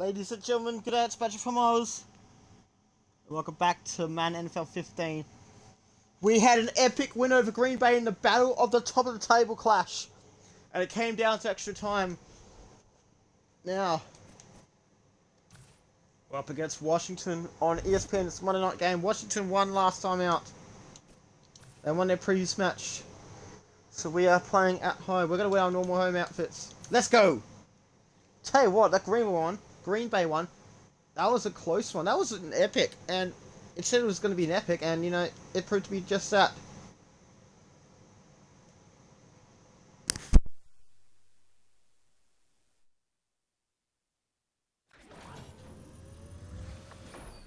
Ladies and gentlemen, good day, it's Patrick from Oz. Welcome back to Madden NFL 15. We had an epic win over Green Bay in the battle of the top of the table clash. And it came down to extra time. Now, we're up against Washington on ESPN. It's a Monday night game. Washington won last time out. They won their previous match. So we are playing at home. We're going to wear our normal home outfits. Let's go! Tell you what, that Green Bay one, that was a close one. That was an epic, and it said it was going to be an epic, and, you know, it proved to be just that.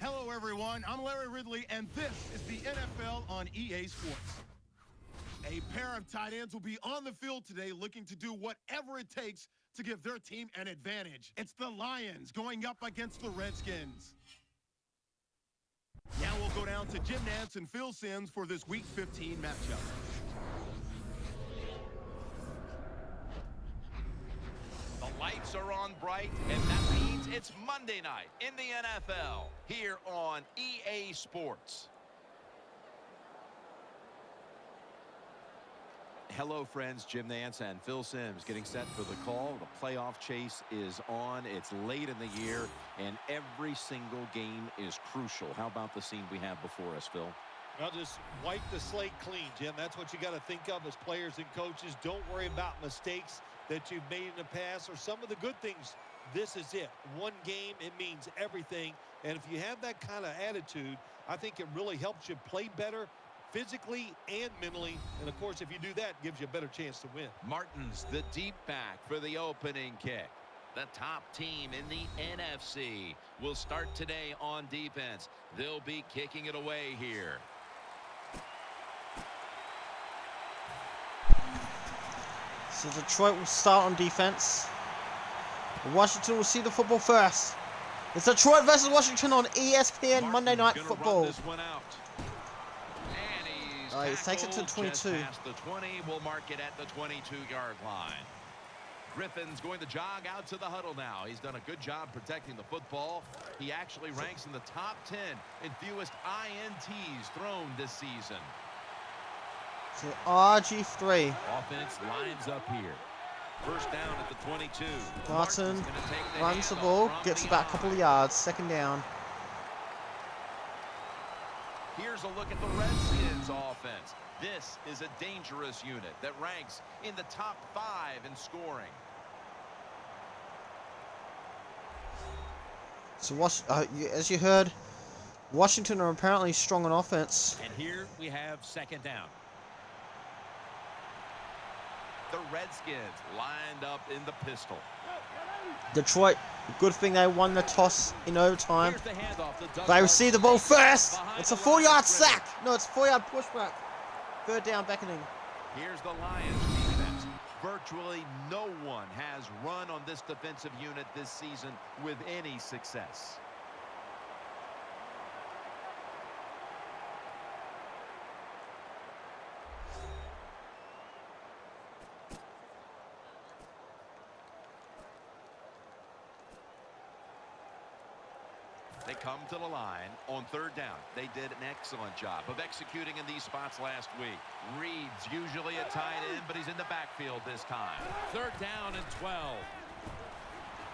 Hello, everyone. I'm Larry Ridley, and this is the NFL on EA Sports. A pair of tight ends will be on the field today looking to do whatever it takes to give their team an advantage. It's the Lions going up against the Redskins. Now we'll go down to Jim Nantz and Phil Simms for this Week 15 matchup. The lights are on bright, and that means it's Monday night in the NFL here on EA Sports. Hello, friends. Jim Nantz and Phil Simms getting set for the call. The playoff chase is on. It's late in the year, and every single game is crucial. How about the scene we have before us, Phil? Well, just wipe the slate clean, Jim. That's what you got to think of as players and coaches. Don't worry about mistakes that you've made in the past or some of the good things. This is it. One game, it means everything. And if you have that kind of attitude, I think it really helps you play better physically and mentally. And, of course, if you do that, it gives you a better chance to win. Martin's the deep back for the opening kick. The top team in the NFC will start today on defense. They'll be kicking it away here. So Detroit will start on defense. Washington will see the football first. It's Detroit versus Washington on ESPN Monday Night Football. He takes it to the 22. Past the 20, we'll mark it at the 22-yard line. Griffin's going to jog out to the huddle now. He's done a good job protecting the football. He actually ranks in the top 10 in fewest INTs thrown this season. So RG3. Offense lines up here. First down at the 22. Martin runs the ball, gets about a couple of yards. Second down. Here's a look at the Redskins offense. This is a dangerous unit that ranks in the top 5 in scoring. So as you heard, Washington are apparently strong on offense. And here we have second down. The Redskins lined up in the pistol. Detroit, good thing they won the toss in overtime. They receive the ball first. It's a 4-yard sack. No, it's a 4-yard pushback. Third down, beckoning. Here's the Lions defense. Virtually no one has run on this defensive unit this season with any success. They come to the line on third down. They did an excellent job of executing in these spots last week. Reed's usually a tight end, but he's in the backfield this time. Third down and 12.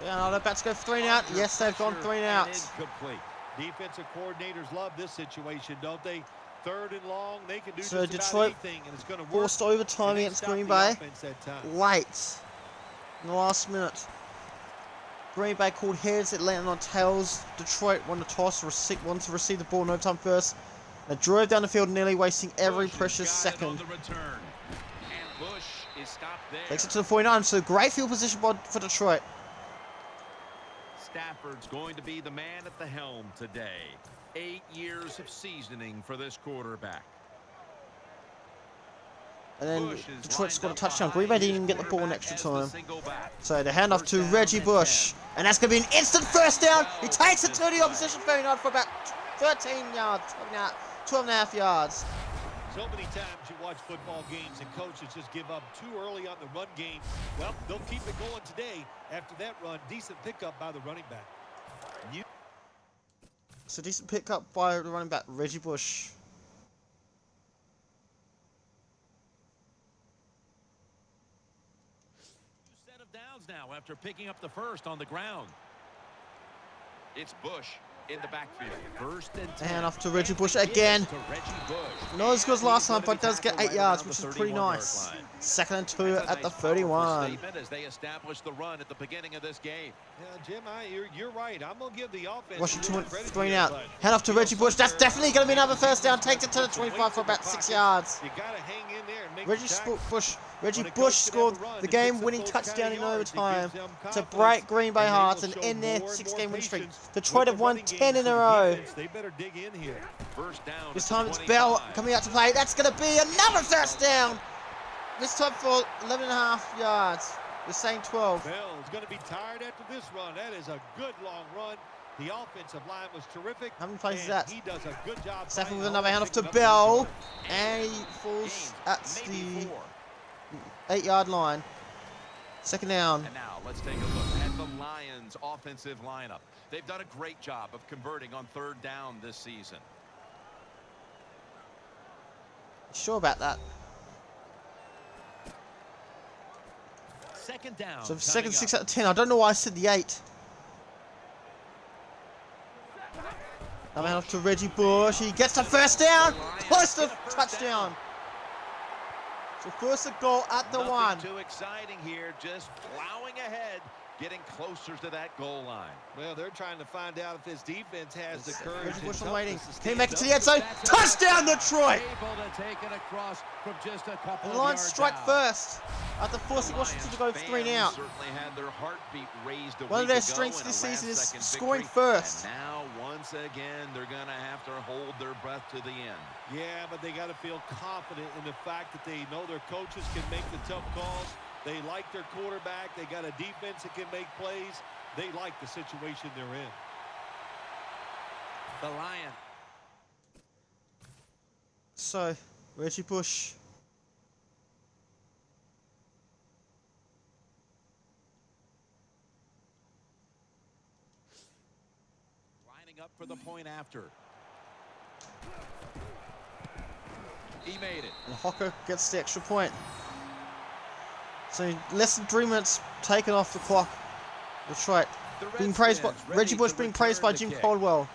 Yeah, they're about to go 3 and out. Yes, they've gone 3 and out. Incomplete. Defensive coordinators love this situation, don't they? Third and long, they can do so just Detroit about anything, and it's going to work. Forced overtime against Green Bay. Late in the last minute. Green Bay called heads, it landed on tails. Detroit won the toss, wanted to receive the ball in overtime first. They drove down the field, nearly wasting every precious second. Takes it to the 49, so great field position for Detroit. Stafford's going to be the man at the helm today. 8 years of seasoning for this quarterback. And then Detroit scored a touchdown. Green Bay didn't even get the ball in extra time. So the handoff to Reggie Bush. And that's going to be an instant first down. He takes it to the opposition 39 for about 13 yards, 12.5 yards. So many times you watch football games and coaches just give up too early on the run game. Well, they'll keep it going today. After that run, decent pickup by the running back. So decent pickup by the running back, Reggie Bush. Set of downs now after picking up the first on the ground. It's Bush in the backfield. First and 10. And off to Reggie Bush again. Not as good as last time, but does get 8 yards, which is pretty nice. 2nd and 2 at the 31. As they establish the run at the beginning of this game. Yeah, Jim, you're right. I'm going to give the offense. Washington went 3 and out. Hand off to Reggie Bush. That's definitely going to be another first down. Takes it to the 25 for about 6 yards. You got to hang in there and make Reggie Bush scored the game-winning touchdown in overtime to break Green Bay hearts and end their 6-game win streak. Detroit have won 10 in a row. They better dig in here. First down. This time it's Bell coming out to play. That's going to be another first down. This time for 11.5 yards. We're saying 12. Bell's going to be tired after this run. That is a good long run. The offensive line was terrific. How many plays is that? He does a good job. Stafford with another handoff to Bell. And he falls at the 8-yard line. 2nd down. And now let's take a look at the Lions offensive lineup. They've done a great job of converting on 3rd down this season. Sure about that? 2nd down. So 2nd, 6 out of 10. I don't know why I said the 8. Now hand off to Reggie Bush. He gets the first down. Close to touchdown. So first a goal at the 1. Too exciting here, just plowing ahead, getting closer to that goal line. Well, they're trying to find out if this defense has the courage. Reggie Bush on waiting. Can he make it to the end zone? Touchdown, Detroit! Able to take it across from just a couple The of Lions yards strike out. first after forcing Washington to go 3 and out. Certainly had their heartbeat raised a One of week their ago strengths in a this season is last-second scoring victory. first. And now, once again, they're going to have to hold their breath to the end. Yeah, but they got to feel confident in the fact that they know their coaches can make the tough calls. They like their quarterback. They got a defense that can make plays. They like the situation they're in. The Lion. So, Reggie Bush. Lining up for the point after. He made it. And Hocker gets the extra point. So less than 3 minutes taken off the clock. Detroit being praised by Reggie Bush being praised by Jim Caldwell.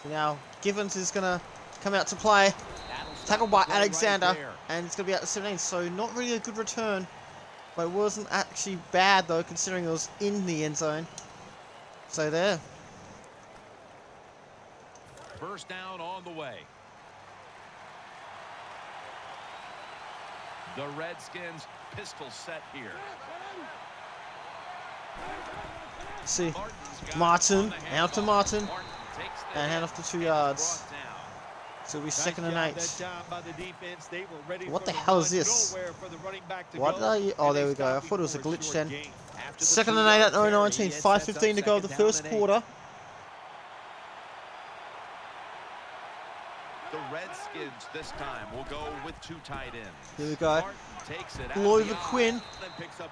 So now Givens is gonna come out to play. Tackled by Alexander, and it's gonna be at the 17. So not really a good return, but it wasn't actually bad though, considering it was in the end zone. So there. First down on the way. The Redskins pistol set here. See, Martin, out to Martin, and hand off to 2 yards. So it'll be 2nd and 8. What the hell is this? What did I? Oh, there we go. I thought it was a glitch then. 2nd and 8 at 0-19. 5:15 to go of the first quarter. The Redskins this time will go with 2 tight ends. Here we go. Glover Quinn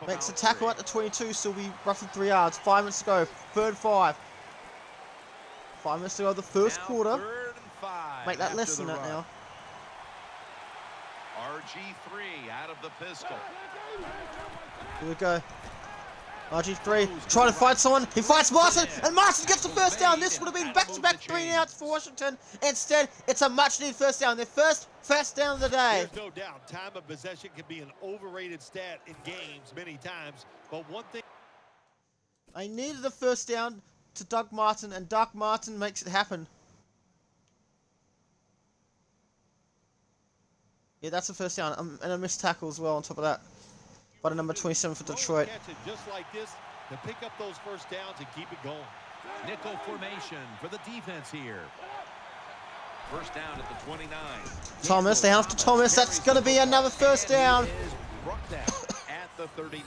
makes a tackle at the 22, so it'll be roughly 3 yards. 5 minutes to go. 3rd and 5. 5 minutes to go of the first quarter. 3rd and 5. Make that less than that now. RG3 out of the pistol. Here we go. RG3 trying to fight someone. He fights Martin, and Martin gets the first down. This would have been back-to-back 3 and outs for Washington. Instead, it's a much-needed first down. Their first down of the day. There's no doubt time of possession can be an overrated stat in games many times. But one thing, I needed the first down to Doug Martin, and Doug Martin makes it happen. Yeah, that's the first down, and a missed tackle as well on top of that. By the number 27 for Detroit. catch it just like this to pick up those first downs and keep it going. Nickel formation for the defense here. First down at the 29. Thomas, they have to Thomas. That's going to be another first down. Is brought down at the 39.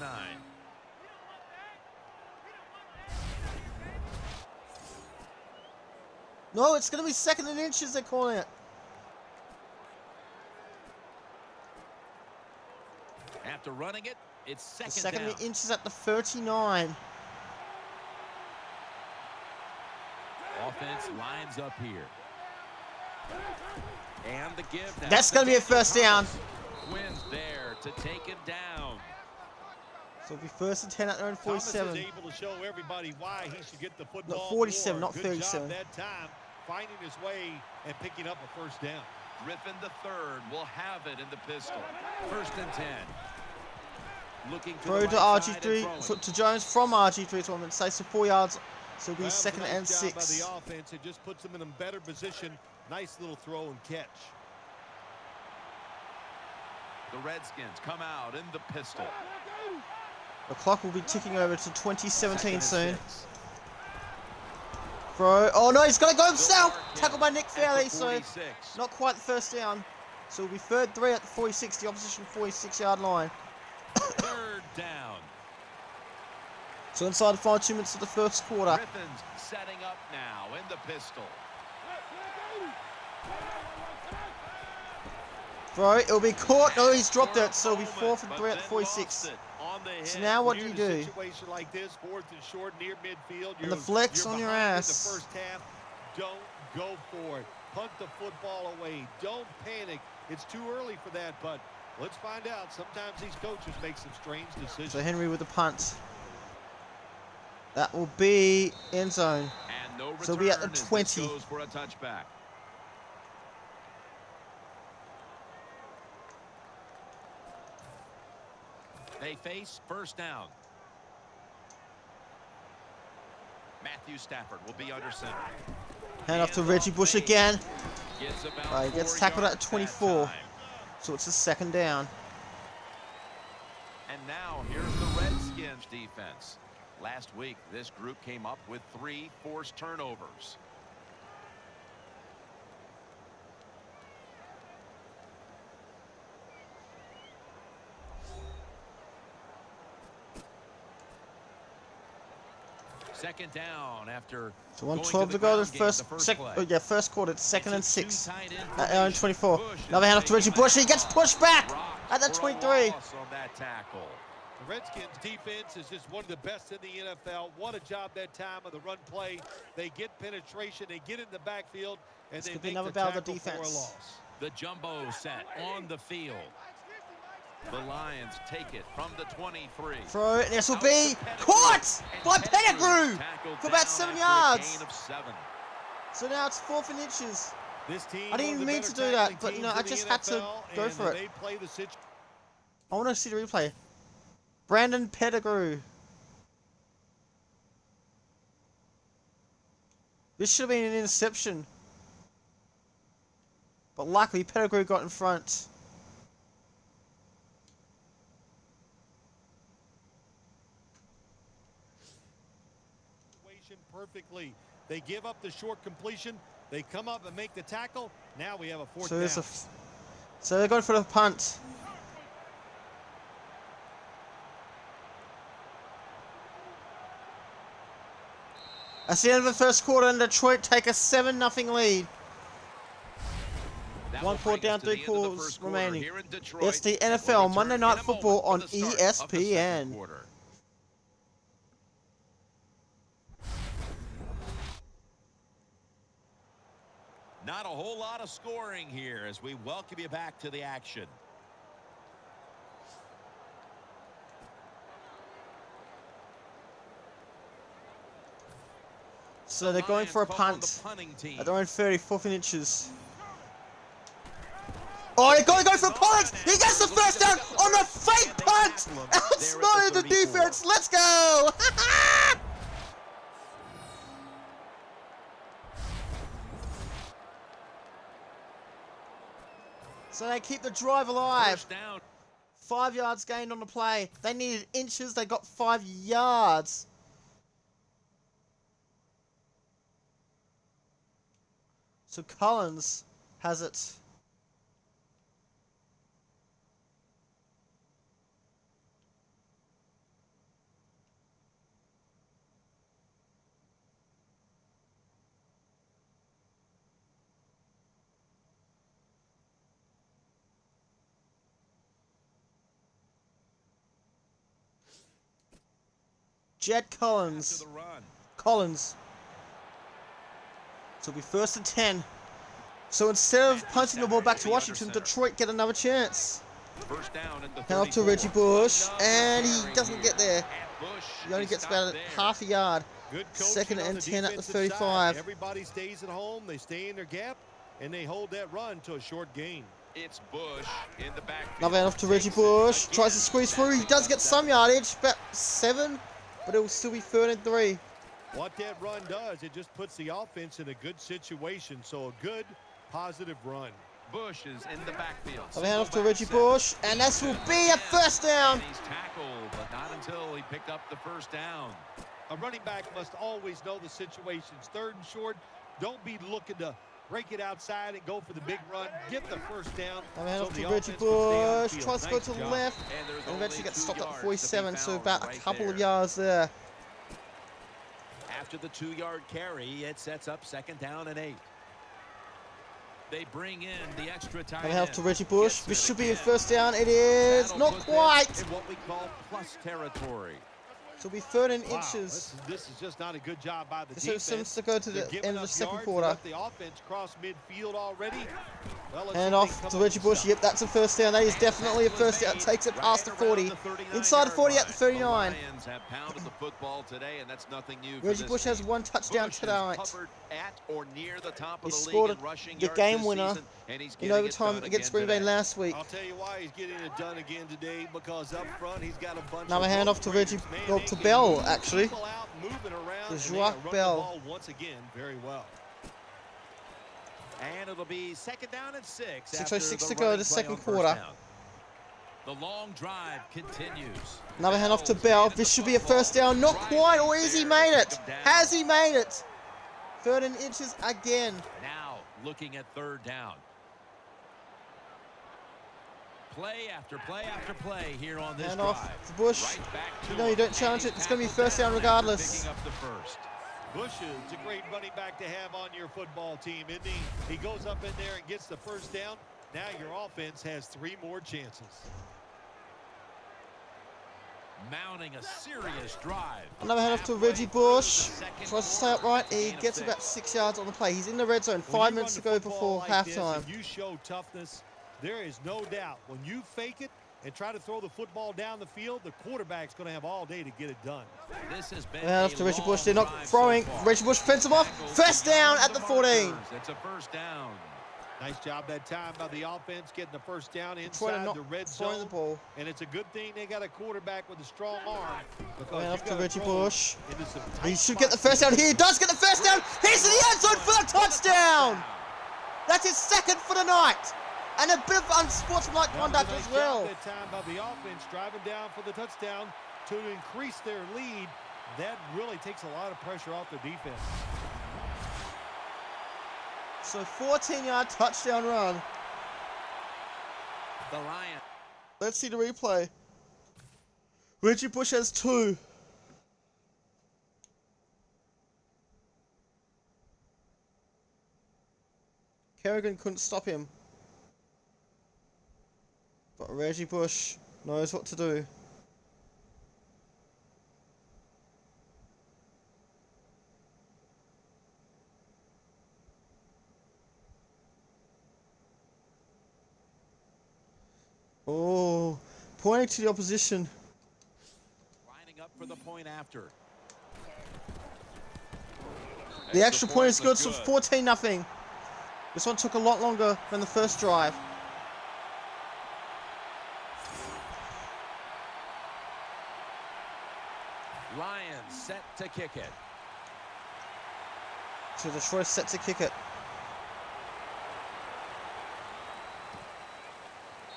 No, it's going to be 2nd and inches, they're calling it. After running it, it's The second second down. inches at the 39. Offense lines up here. And the give now. That's going to be a first down. Wins there to take him down. So it'll be first and 10 at their own 47. Thomas is able to show everybody why he should get the football. Not 47, more. not Good 37. job that time, finding his way and picking up a first down. Griffin the third will have it in the pistol. First and 10. Looking to Throw the to right side and RG3, throwing. to Jones from RG3 to him, saves for 4 yards. So it'll be Well, second nice and job 6. by the offense. It just puts them in a better position. Nice little throw and catch. The Redskins come out in the pistol. The clock will be ticking over to 2017 soon. Second and 6. Throw. Oh no, he's got to go Bill himself. Larkin Tackled by Nick at the Fairley, so 46. not quite the first down. So it'll be third 3 at the 46, the opposition 46-yard line. Third down. So inside the final 2 minutes of the first quarter. Griffin's setting up now in the pistol. Throw. It'll be caught. No, he's dropped For a it. So it'll be moment, 4th and but 3 at the then 46. lost it on the So hit. now what do When you you're in do? a situation like this, 4th and short, near midfield, And the flex you're on your behind ass. In the first half, don't go for it. Punt the football away. Don't panic. It's too early for that, but let's find out. Sometimes these coaches make some strange decisions. So Henry with the punt. That will be end zone. And no So we'll be at the return as this 20. goes for a touchback. They face first down. Matthew Stafford will be under center. Hand off to Reggie Bush again. Gets about He gets 4 tackled at yards that 24. time. So it's a second down. And now here's the Redskins defense. Last week, this group came up with 3 forced turnovers. Second down after So going 112 the to go. The ground game, first, play. first quarter. It's second and It's a 6 two-tight end at their own formation. 24. Bush is Another hand off to Reggie taking Bush. He gets that pushed back rock at that for a 23. loss on that tackle. The Redskins defense is just one of the best in the NFL. What a job that time of the run play. They get penetration, they get in the backfield, and This they could be make another the battle of tackle the for a defense. loss. The jumbo set on the field. The Lions take it from the 23. Throw. And this will Out be to Pettigrew. caught And by Pettigrew tackled for about down 7 after a yards. gain of 7. So now it's 4th and inches. This team, I didn't one of the mean to better do that, tackling but, you know, teams I in the just had to NFL, go and for it. They play the situation. I want to see the replay. Brandon Pettigrew. This should have been an interception. But luckily, Pettigrew got in front. Perfectly. They give up the short completion. They come up and make the tackle. Now we have a fourth So down. there's a. So they're going for the punt. That's the end of the first quarter, and Detroit take a 7-0 lead. That One will quarter bring us down, to the 3 end of the quarters first quarter remaining. here in Detroit. It's the And we'll NFL return Monday in Night a Football moment on for the start of the second ESPN. quarter. Not a whole lot of scoring here as we welcome you back to the action. So they're going for a Lions call on punt the punting team. at their own 30, 4th inches. Oh, they're going to go for Pollard! He gets the first down on a fake punt! Outsmarted the defense! Let's go! So they keep the drive alive. First down. 5 yards gained on the play. They needed inches, they got 5 yards. So Collins has it. Jed After Collins. the run. Collins. So it'll be 1st and 10. So instead of punting the ball back to Washington, Detroit get another chance. First down at the Hand off to 34. Reggie Bush, Another and he carry doesn't here. get there. And Bush, He only gets stopped about there. half a yard. Good coaching 2nd on and the 10 at the defensive 35. side. Everybody stays at home. They stay in their gap, and they hold that run to a short gain. It's Bush in the backfield. Another hand off to Reggie Bush. Tries to squeeze through. He does get some yardage, about 7, but it will still be 3rd and 3. What that run does, it just puts the offense in a good situation. So a good, positive run. Bush is in the backfield. Another hand off to Reggie Bush, and this will be a 1st down. And he's tackled, but not until he picked up the 1st down. A running back must always know the situations. 3rd and short, don't be looking to break it outside and go for the big run. Get the 1st down. Another hand off the to Reggie offense can stay on the Bush. field. Tries to go Nice to the job. left, And there's and eventually only gets 2 stopped at yards to be 47, so found about a right couple of there. yards there. After the 2-yard carry, it sets up 2nd down and 8. They bring in the extra tight Another hand off end. to Reggie Bush. Gets This it should be a again. 1st down. It is That'll not put them quite. in what we call plus territory. So it'll be 3rd and Wow, inches. this is just not a good job by the So it defense. seems to go to They're the giving end of the up 2nd yards, quarter. let the offense cross midfield already. Well, let's Hand see if off they to come up Reggie with Bush. stuff. Yep, that's a 1st down. That is definitely a 1st down. Takes it past the 40. Inside the 40 at the 39. The Lions have pounded the football today, and that's nothing new for Reggie this Bush has team. 1 touchdown Bush has tonight. covered at or near the top of He the league scored in rushing the yards game this winner season, and he's in getting it overtime done against again Green Bay today. last week. I'll tell you why he's getting it done again today, because up front he's got a bunch Another of handoff to Reggie, man, well, they to can Bell, move actually. people out, moving around, To and they Joak run the Bell. ball once again very well. And it'll be 2nd down and 6. 6:06 after to go, running the play 2nd on 1st quarter. down. The long drive continues. Another handoff to Bell. This should be a 1st down. Not quite, or has he made it? Has he made it? 3rd and inches again. Now looking at 3rd down. Play after play after play here on this Hand drive. off to Bush. Right back to No, you him. don't challenge And it. he's It's going to be tackled 1st down after regardless. Picking up the 1st. Bush is a great running back to have on your football team, isn't he? He goes up in there and gets the 1st down. Now your offense has 3 more chances. Mounting a serious drive. Another handoff to Reggie Bush. Tries to stay upright. He gets about 6 yards on the play. He's in the red zone. When 5 you minutes to run the go football before like this halftime. and you show toughness, there is no doubt. When you fake it and try to throw the football down the field, the quarterback's going to have all day to get it done. This has been Handoff a to Reggie long Bush. They're not drive throwing. so far. Reggie Bush fends him off. 1st down at the 14. It's a 1st down. Nice job that time by the offense getting the 1st down Trying to inside not the red throwing zone. the ball. And it's a good thing they got a quarterback with a strong arm. Because Handoff you've to gotta Reggie throw Bush. into some He tight should get the spots. 1st down here. He does get the 1st down. He's in the end zone for the touchdown. That's his 2nd for the night. And a bit of unsportsmanlike That was a conduct nice as job well. that time by the offense driving down for the touchdown to increase their lead. That really takes a lot of pressure off their defense. So 14-yard touchdown run. The Lions. Let's see the replay. Reggie Bush has 2. Kerrigan couldn't stop him. But Reggie Bush knows what to do. Oh, pointing to the opposition. Lining up for the point after. The extra point is good, was so 14-0. This one took a lot longer than the first drive. Lions set to kick it. So Detroit set to kick it.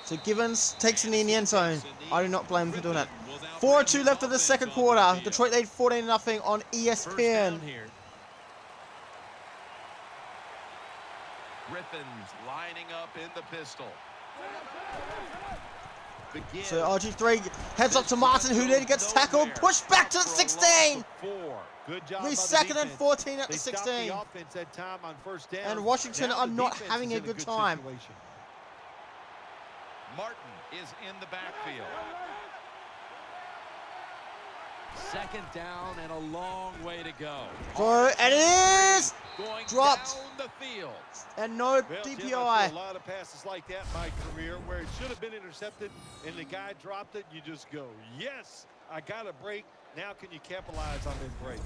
So Givens takes it in the end zone. I do not blame him for doing that. 4:02 left of the 2nd quarter. Detroit lead 14-0 on First down ESPN. here. Griffins lining up in the pistol. Begin. So RG3 heads up to Martin, who then gets tackled, pushed back to the 16. Good job by We the 2nd and defense. 14 at They the stopped 16. the offense that time on 1st down. And Washington Now are the not defense having is a in good time. situation. Martin is in the backfield. Second down and a long way to go. Throw, and it is Going dropped. down the field. And no Well, Jim, I've DPI. threw a lot of passes like that in my career where it should have been intercepted and the guy dropped it. You just go, yes, I got a break. Now can you capitalize on that break?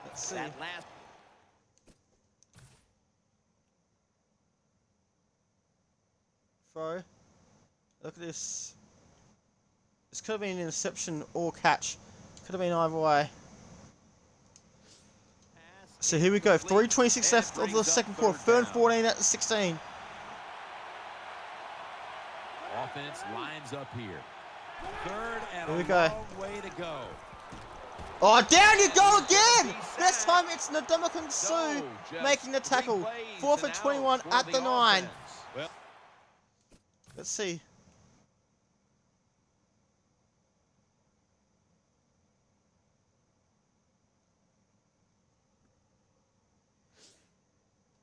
Let's see. That last Throw. Look at this. This could have been an interception or catch. Could have been either way. So here we go. 3:26 left of the second quarter. Third and 14 at the 16. offense lines up here. Third and Here we a go. long way to go. Oh, down you go again! This time it's Ndamukong Suh making the tackle. 4th and 21 at the 9. Well, Let's see.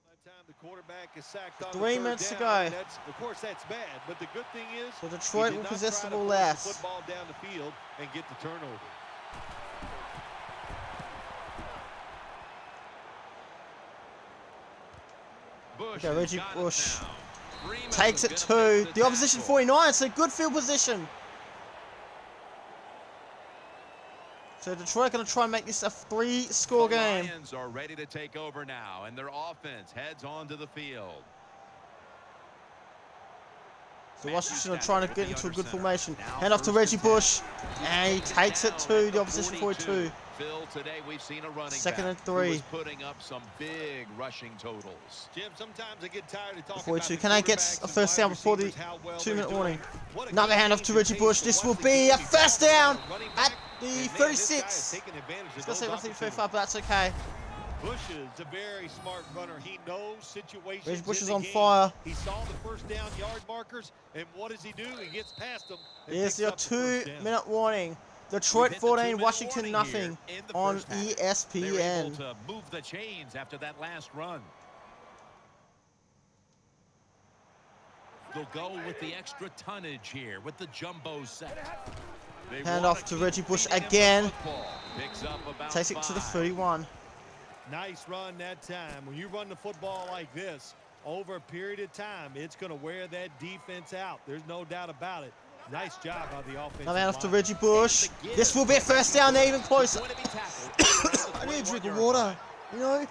by the time the quarterback is sacked on 3 the minutes to down, go. I mean, of course, that's bad. But the good thing is, So he Detroit did will not possess try the to ball force last. the football down the field and get the turnover. Okay, Reggie Bush Freeman takes it is to gonna make the opposition tackle. 49, so good field position. So Detroit going to try and make this a 3-score The game. Lions are ready to take over now, and their offense heads onto the field. So Washington are trying to get into a good formation. Hand off to Reggie Bush, and he takes it to the opposition 42. Phil, today we've seen a running Second back and 3. who is putting up some big rushing totals. Jim, sometimes I get tired of talking 42. about Can the they get quarterbacks a and first wide down before the receivers, how well 2-minute they're warning? doing. What a Another good hand off game to it Reggie takes Bush. to This once will be again a be first fouled down by a running at back. the And man, this guy is 36. taking advantage I was of going to say those roughly 35, opportunities. but that's okay. Bush is a very smart runner. He knows situations. Reggie Bush in is the on game. fire. He saw the first down yard markers, and what does he do? He gets past them. And Here's picks your up the first down. 2-minute warning. We've Detroit hit the 14, 2-minute Washington warning nothing here in the on first half. They were able ESPN. to move the chains after that last run. They'll go with the extra tonnage here with the jumbo set. They Hand wanna off to keep Reggie Bush feeding him the again. football. Picks up about Takes it to the 5. 31. Nice run that time. When you run the football like this, over a period of time, it's going to wear that defense out. There's no doubt about it. Nice job by the offense. Another hand off to Reggie Bush. This will be a first down. They're even closer. Going to be tackled. I need a drink of water. You know?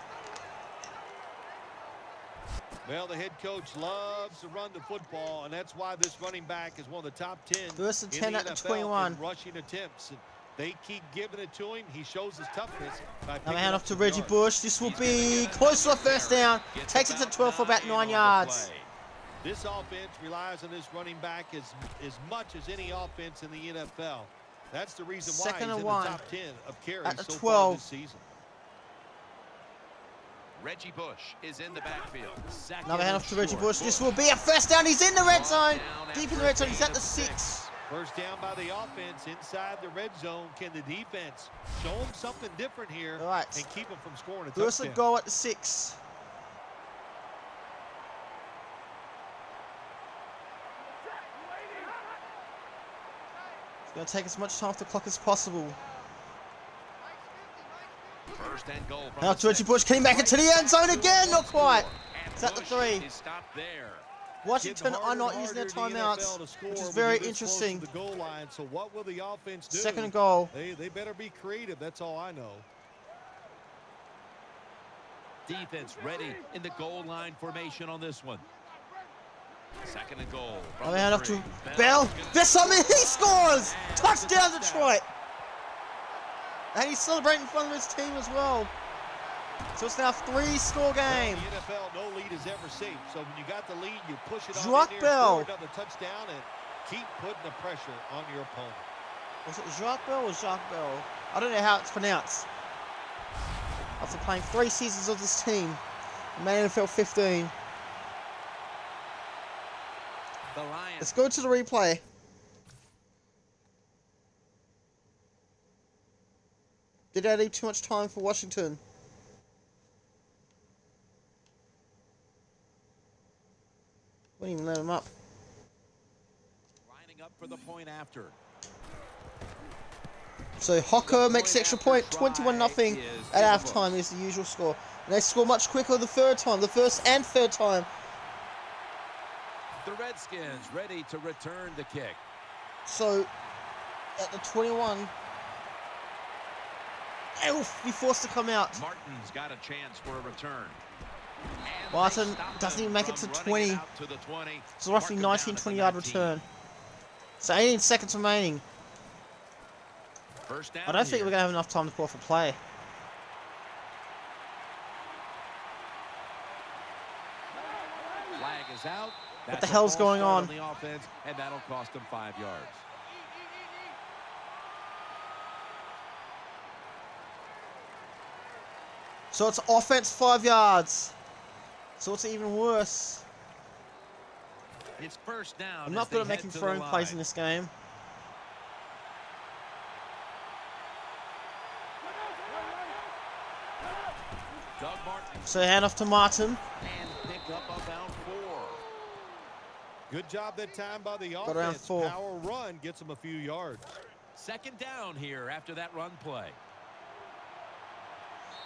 Well, the head coach loves to run the football, and that's why this running back is one of the top 10 First and in 10 the at the NFL 21. in rushing attempts. And they keep giving it to him. He shows his toughness by Another picking hand up off to some Reggie yards. Bush. This will be close to a first down. Takes it to 12 for about 9 yards. This offense relies on this running back as much as any offense in the NFL. That's the reason why Second he's and in 1 the top 10 of carries at the so far 12. this season. Reggie Bush is in the backfield. Another hand off to Reggie Bush. This will be a first down. He's in the red zone. Deep in the red zone. He's at the 6. First down by the offense inside the red zone. Can the defense show them something different here All right. and keep them from scoring a First and touchdown? goal at the 6. It's going to take as much time off the clock as possible. First and goal from Now the to Reggie 6. Bush. Came back into the end zone again. Not quite. And It's at the Bush 3. is stopped there. Washington Getting are harder not and using their harder in the NFL timeouts, to score which is when very you get close to interesting. the goal line. So what will the offense do? Second and goal. They better be creative. That's all I know. Defense ready in the goal line formation on this one. Second and goal. from Another the hand off 3. to Bell. This time he scores! Touchdown Detroit! And he's celebrating in front of his team as well. So it's now a 3-score game. Well, the NFL, no lead is ever safe. So when you got the lead, you push it on Jacques in there, Bell. score another touchdown, and keep putting the pressure on your opponent. Was it Jacques Bell or Jacques Bell? I don't know how it's pronounced. After playing 3 seasons of this team, he made NFL 15. The Lions. Let's go to the replay. Did I leave too much time for Washington? Wouldn't even let him up. Lining up for the point after. So Hocker makes the extra point, 21-0 at halftime is the usual score. And they score much quicker the third time, the first and third time. The Redskins ready to return the kick. So at the 21, Elf be forced to come out. Martin's got a chance for a return. And Martin they stop doesn't him even make it from to running 20. it out to the 20. So roughly Mark him 19, down at 20 the yard 19. return. So 18 seconds remaining. First down I don't think here. we're going to have enough time to call for play. Flag is out. What the hell's going on? The offense, and that'll cost them 5 yards. So it's offense 5 yards. So it's even worse. It's first down. I'm not as good they at head making to the throwing plays line. in this game. Doug Martin So hand off to Martin. and pick up about 4. Good job that time by the Got around offense. 4. Power run gets them a few yards. Second down here after that run play.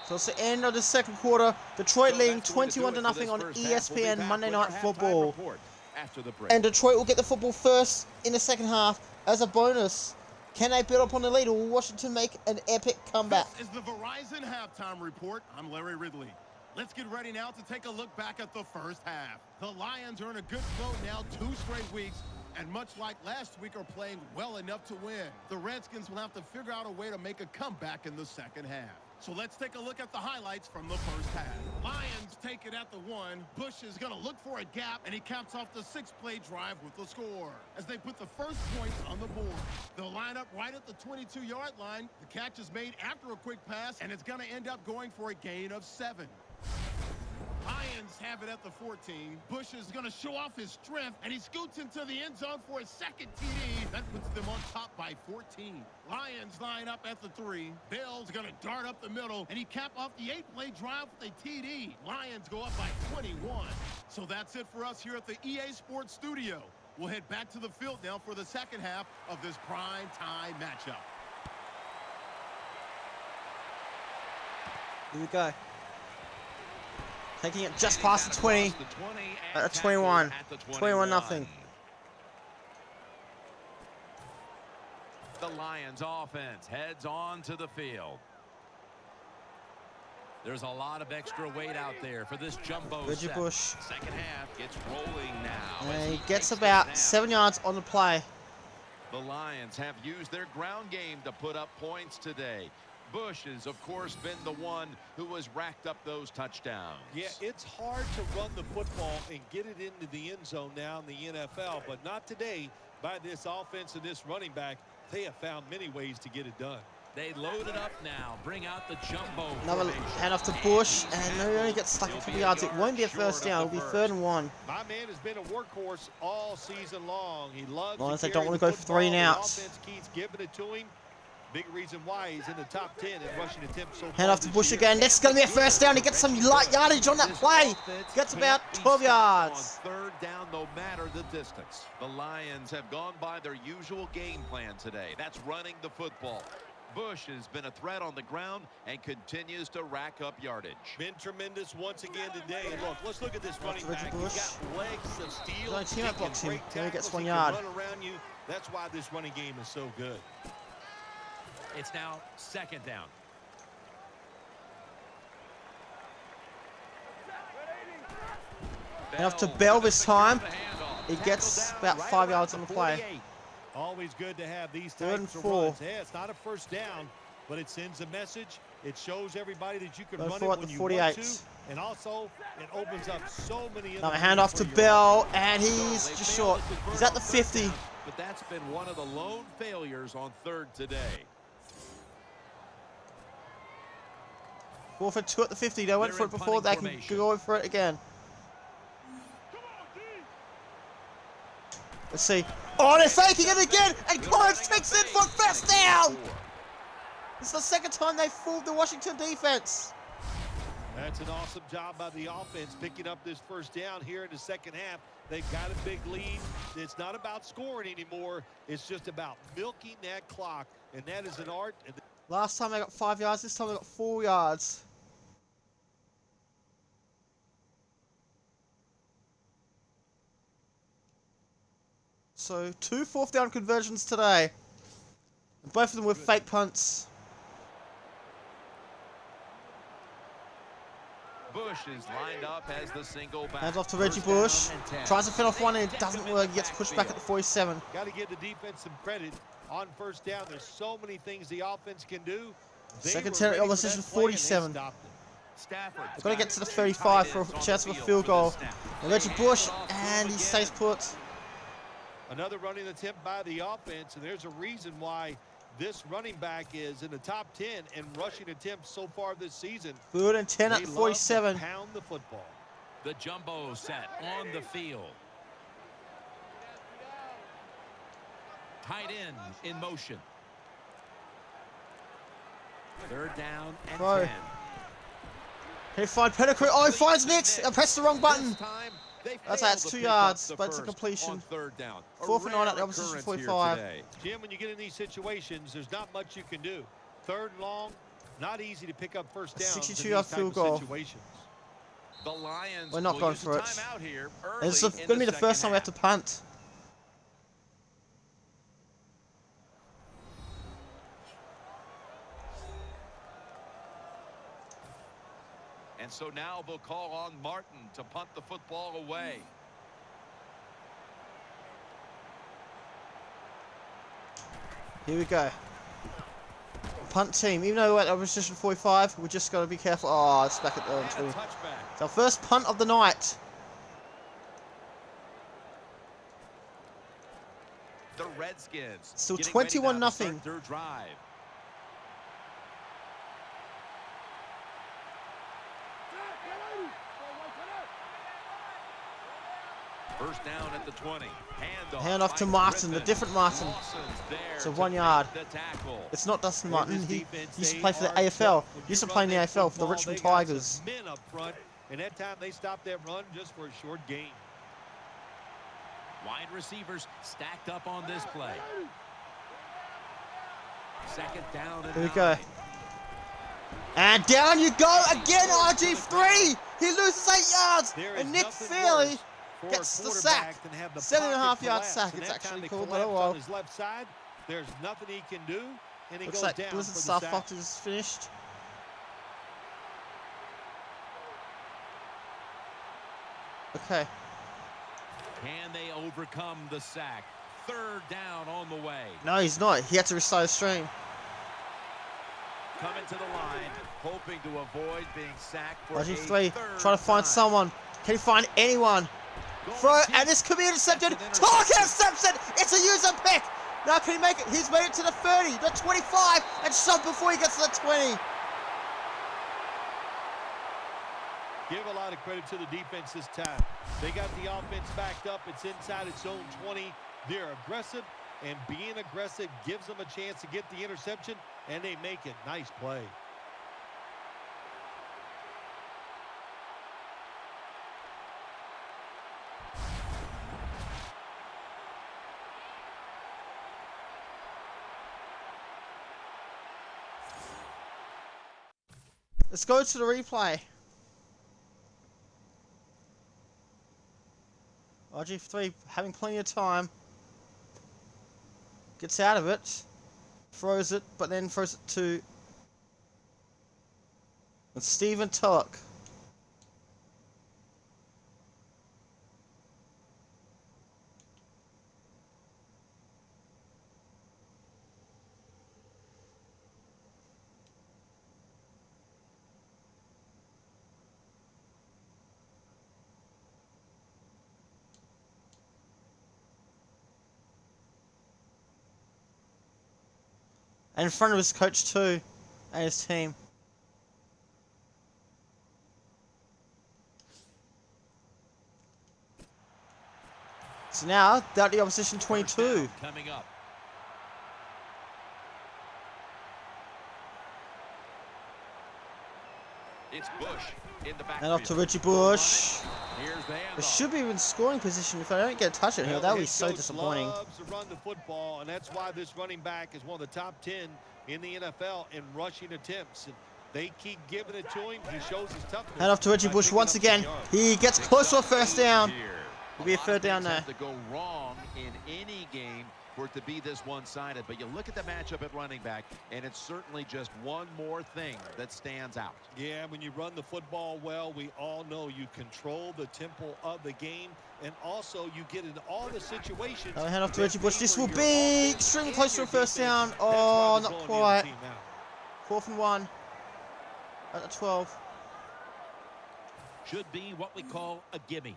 So it's the end of the second quarter. Detroit So leading that's going to do it 21-0 for this on first half. We'll be ESPN back Monday with Night our halftime Football. report after the break. And Detroit will get the football first in the second half as a bonus. Can they build up on the lead, or will Washington make an epic comeback? This is the Verizon Halftime Report. I'm Larry Ridley. Let's get ready now to take a look back at the first half. The Lions are in a good flow now 2 straight weeks, and much like last week are playing well enough to win. The Redskins will have to figure out a way to make a comeback in the second half. So let's take a look at the highlights from the first half. Lions take it at the 1. Bush is going to look for a gap, and he caps off the 6-play drive with the score. As they put the first points on the board. They'll line up right at the 22-yard line. The catch is made after a quick pass, and it's going to end up going for a gain of 7. Lions have it at the 14. Bush is going to show off his strength, and he scoots into the end zone for his second TD. That puts them on top by 14. Lions line up at the 3. Bell's going to dart up the middle, and he cap off the 8-play drive with a TD. Lions go up by 21. So that's it for us here at the EA Sports Studio. We'll head back to the field now for the second half of this prime time matchup. Here we go. Taking it just past the 20. Across the 20 and At 21. tackled at the 21-0. The Lions offense heads on to the field. There's a lot of extra weight out there for this jumbo Reggie set. Bush. Second half gets rolling now. as And he takes gets the about snap. 7 yards on the play. The Lions have used their ground game to put up points today. Bush has, of course, been the one who has racked up those touchdowns. Yeah, it's hard to run the football and get it into the end zone now in the NFL, but not today by this offense and this running back. They have found many ways to get it done. They load it up now. Bring out the jumbo Another formation. hand off to Bush, and he only gets stuck a couple yards. It won't be a first down. It'll be 3rd and 1. My man has been a workhorse all season long. He loves Lions, to they carry don't want the to go for 3 and football. outs. The offense keeps giving it to him. Big reason why he's in the top 10 in rushing attempts so far. Hand off to this Bush year. again. This is going to be a first down. He gets some light yardage on that This play. offense Gets can't about be 12 stopped yards. On 3rd down, no matter the distance. The Lions have gone by their usual game plan today. That's running the football. Bush has been a threat on the ground and continues to rack up yardage. Been tremendous once again today. And look, let's look at this running Reggie back. Bush. He's got legs of steel. He's on team He up can box him. break He only gets tackles. 1 He yard. can run around you. That's why this running game is so good. It's now 2nd down. Hand off to Bell this time. He gets about 5 yards on the play. Always good to have these 3rd and types of 4. runs. Yeah, it's not a first down, but it sends a message. It shows everybody that you can Going run it forward when to you 48. want to, and also it opens up so many. Now a other hand off to lanes for your Bell, and he's They just failed short. to convert He's at on the 3rd 50. down, but that's been one of the lone failures on 3rd today. 4 for 2 at the 50. They went They're for in it before. They punting can formation. go for it again. Let's see. Oh, they're faking it again, and Collins takes it for first down. It's the 2nd time they fooled the Washington defense. That's an awesome job by the offense picking up this first down here in the second half. They've got a big lead. It's not about scoring anymore. It's just about milking that clock, and that is an art. Last time I got 5 yards, this time I got 4 yards. So 2 fourth down conversions today. Both of them with fake punts. Bush is lined up as the single back. Hands off to Reggie Bush. Tries to fin off one and it doesn't work. He gets pushed back at the 47. Got to give the defense some credit on first down. There's so many things the offense can do. Second territory opposition 47. Stafford. They've got to get to the 35 for a chance of a field goal. And Reggie Bush, and he stays put. Another running attempt by the offense, and there's a reason why this running back is in the top 10 in rushing attempts so far this season. 3rd and 10 at They the love 47. to pound the football. The jumbo set on the field. Tight end in motion. 3rd down and Throw. 10. Can he find Pettigrew? Oh, he finds Nix! I pressed the wrong button. This time, they That's failed it's to 2 pick up yards, the but it's a first completion. on 3rd down. A 4th and 9 at the rare opposition occurrence 45. here today. Jim, when you get in these situations, there's not much you can do. 3rd and long, not easy to pick up first down. 62-yard field goal. Situations. The Lions We're not will going use for a it. timeout here early And it's in going to be the first time we have to punt. And so now they'll call on Martin to punt the football away. Here we go. Punt team. Even though we're at opposition 45, we just got to be careful. Oh, it's back at the And a 20. touchback. It's our first punt of the night. The Redskins Still getting ready now 21-0. to start their drive. First down at the 20. Hand off to Martin, the different Martin. It's a 1 yard. It's not Dustin Martin. He used to play for the AFL. He used to play in the AFL for the Richmond Tigers. Men up front, and that time they stopped that run just for a short gain. Wide receivers stacked up on this play. 2nd down and Here we 9. go. And down you go again, RG3! He loses 8 yards! There is And Nick nothing Fairley worse for a gets the quarterback sack. than have the 7.5 pocket yard collapse. sack. And It's that time actually they called, but collapse oh well. on his left side. There's nothing he can do, and he Looks goes like down Blizzard for the Star sack. Fox is finished. Okay. Can they overcome the sack? 3rd down on the way. No, he's not. He had to restart his stream. Coming to the line, hoping to avoid being sacked for RG3 a 3rd trying to find time. someone. Can he find anyone? Throw, and this could be intercepted. Talk interception! It's a user pick! Now can he make it? He's made it to the 30, the 25, and shot before he gets to the 20. Give a lot of credit to the defense this time. They got the offense backed up. It's inside its own 20. They're aggressive, and being aggressive gives them a chance to get the interception, and they make it. Nice play. Let's go to the replay. RG3 having plenty of time. Gets out of it. Throws it, but then throws it to Stephen Tulloch. And in front of his coach too, and his team. So now, down to the opposition 22. Coming up. It's Bush in the backfield. And off to Richie Bush. Here's the It handoff. should be in scoring position. If I don't get a touch at here, that would be so Head coach disappointing. loves to run the football, and that's why this running back is one of the top 10 in the NFL in rushing attempts. And they keep giving it to him. He shows his toughness. Hand off to Reggie by Bush picking once up again. some yards. He gets close to a first down. Here. It'll be a third down there. Have to go wrong in any game for it to be this one-sided. But you look at the matchup at running back, and it's certainly just one more thing that stands out. Yeah, when you run the football well, we all know you control the tempo of the game, and also you get in all the situations. Now hand off to that Reggie Bush. This will favor your be offense extremely and close to your a first defense. down. That's why Oh, they're not going the other quite. team out. 4th and 1 at the 12. Should be what we call a gimme.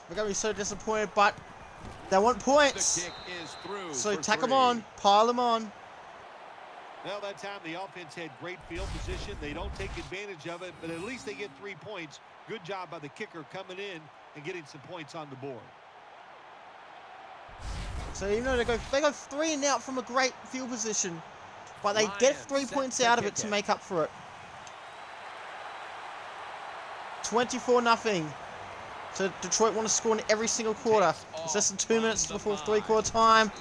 We're going to be so disappointed, but they want The points. kick is through So for tack them 3. on, pile them on. Well, that time the offense had great field position. They don't take advantage of it, but at least they get 3 points. Good job by the kicker coming in and getting some points on the board. So even though they go 3 and out from a great field position, but they Lions get 3 set points to out of it kick to it. make up for it. 24-0. So Detroit want to score in every single quarter. Takes It's less than off 2 from minutes the before 5. 3/4 time.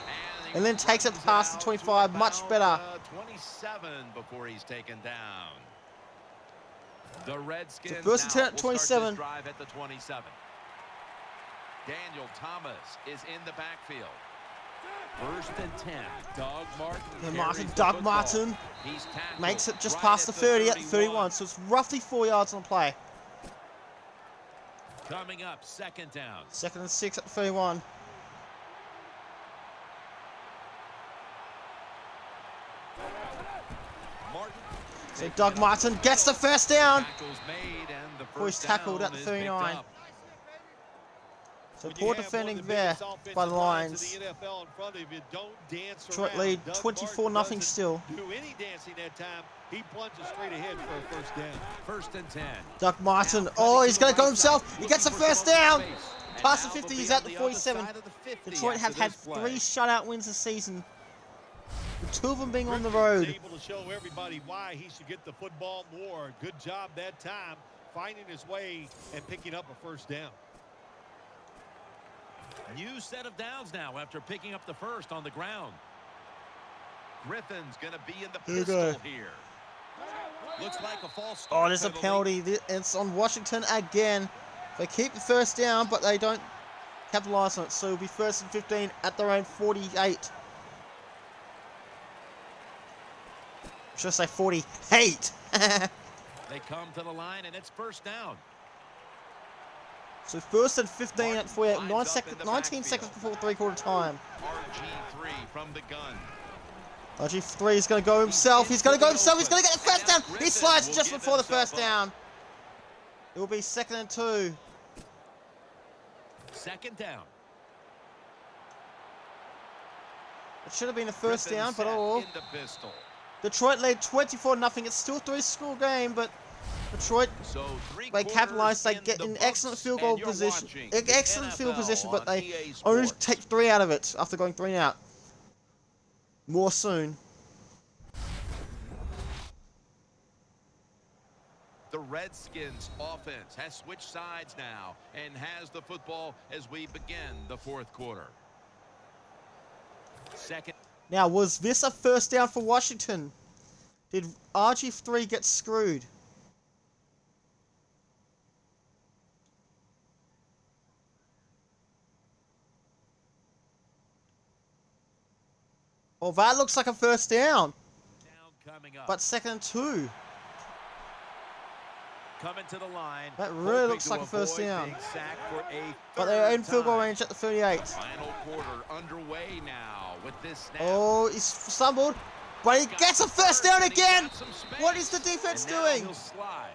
he And then takes it runs past the out 25, to much about, better. 27 before he's taken down. The Redskins So first and 10 at now will start 27. this drive at the 27. Daniel Thomas is in the backfield. 1st and 10. Doug Martin. And carries the Doug football. Martin He's tackled makes it just right past the at 30 at the 31. 31. So it's roughly 4 yards on the play. Coming up, 2nd down. 2nd and 6 at the 31. Martin. So Doug Martin gets the first down. Tackles made and the Before he's first tackled down at the is picked 39. up. So When you poor have defending one of the there biggest by the offensive lines Lions. in the NFL in front of you, don't dance Detroit around. lead Doug 24-0 Martin still. doesn't do any dancing that time. He plunges straight ahead for a first down. 1st and 10. Doug Martin. Now Oh, cutting he's to going the to go right side, himself. He gets the looking for first some down. open space. And Past the now 50, they'll he's be at on the other 47. side of the 50 Detroit have after had this play. 3 shutout wins this season. The 2 of them being on the Griffin road. is able to show everybody why he should get the football more. Good job that time, finding his way and picking up a first down. New set of downs now after picking up the 1st on the ground. Griffin's going to be in the Here we pistol go. here. Looks like a false Oh, start there's a penalty. It's on Washington again. They keep the first down, but they don't capitalize on it. So it'll be 1st and 15 at their own 48. Should I say 48? They come to the line, and it's 1st down. So 1st and 15 at 48. Martin 9 lines up seconds, in the 19 backfield. seconds before 3/4 time. RG3 from the gun. RG3 is going to go himself. He's going to go himself. He's going to get the first down. He slides just before the first down. It will be 2nd and 2. 2nd down. It should have been a first Griffin down, but set oh. in the pistol. Detroit led 24-0. It's still a 3-score game, but Detroit, So they capitalize. They get in excellent field goal position. Excellent field position, but they only take 3 out of it after going 3 and out. More soon. The Redskins offense has switched sides now and has the football as we begin the 4th quarter. 2nd. Now, was this a first down for Washington? Did RG3 get screwed? Well, that looks like a first down, Down coming up. but 2nd and 2. Coming to the line. That really hoping looks to like a first avoid down. being sacked for a But they're in 3rd field goal time. range at the 38. Final quarter underway now with this snap. Oh, he's stumbled, but he gets a first down again. What is the defense And now doing? he'll slide.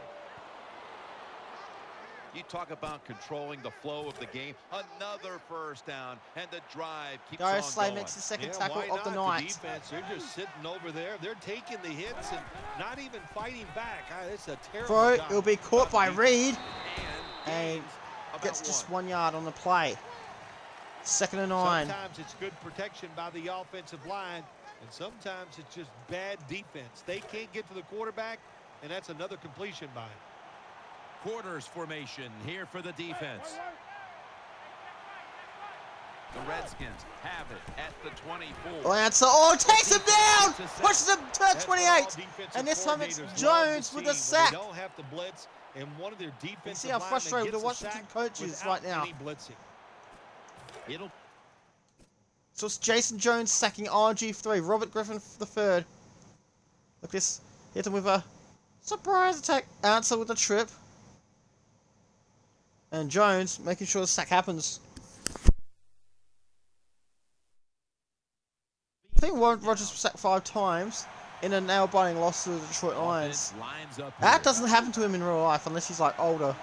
You talk about controlling the flow of the game. Another first down, and the drive keeps Darius on Slay going. makes the second Yeah, tackle why of the not? night. Defense, they're just sitting over there. They're taking the hits and not even fighting back. It's a terrible Throw, job. it'll be caught by Reed, And and gains about gets just 1. 1 yard on the play. 2nd and 9. Sometimes it's good protection by the offensive line. And sometimes it's just bad defense. They can't get to the quarterback, and that's another completion by him. Quarters formation here for the defense. The Redskins have it at the 24. Lancer, takes him down! Pushes him to 28! And this time it's Jones with a sack. They don't have to blitz, and one of their defensive You see how frustrated the Washington coach is right now. So it's Jason Jones sacking RG3. Robert Griffin the third. Look at this. Hit him with a surprise attack. Answer with a trip. And Jones making sure the sack happens. I think Warren Rodgers was sacked 5 times in a nail-biting loss to the Detroit Lions. That doesn't happen to him in real life unless he's like older.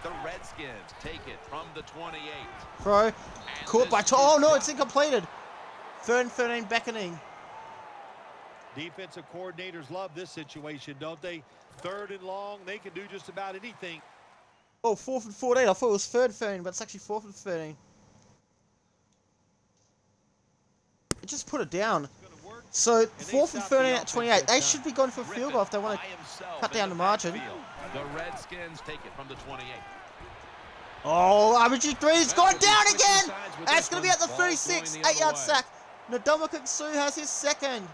The Redskins take it from the 28. Throw. Caught by... Oh no, it's incompleted. 3rd and 13 beckoning. Defensive coordinators love this situation, don't they? 3rd and long, they can do just about anything. Oh, 4th and 14. I thought it was 3rd and 13, but it's actually 4th and 13. Just put it down. So 4th and 13 at 28. They should be going for a field goal if they want to cut down the margin. The Redskins take it from the 28. Oh, RG3's gone down again. And it's going to be at the 36. 8-yard sack. Ndamukong Suh has his second.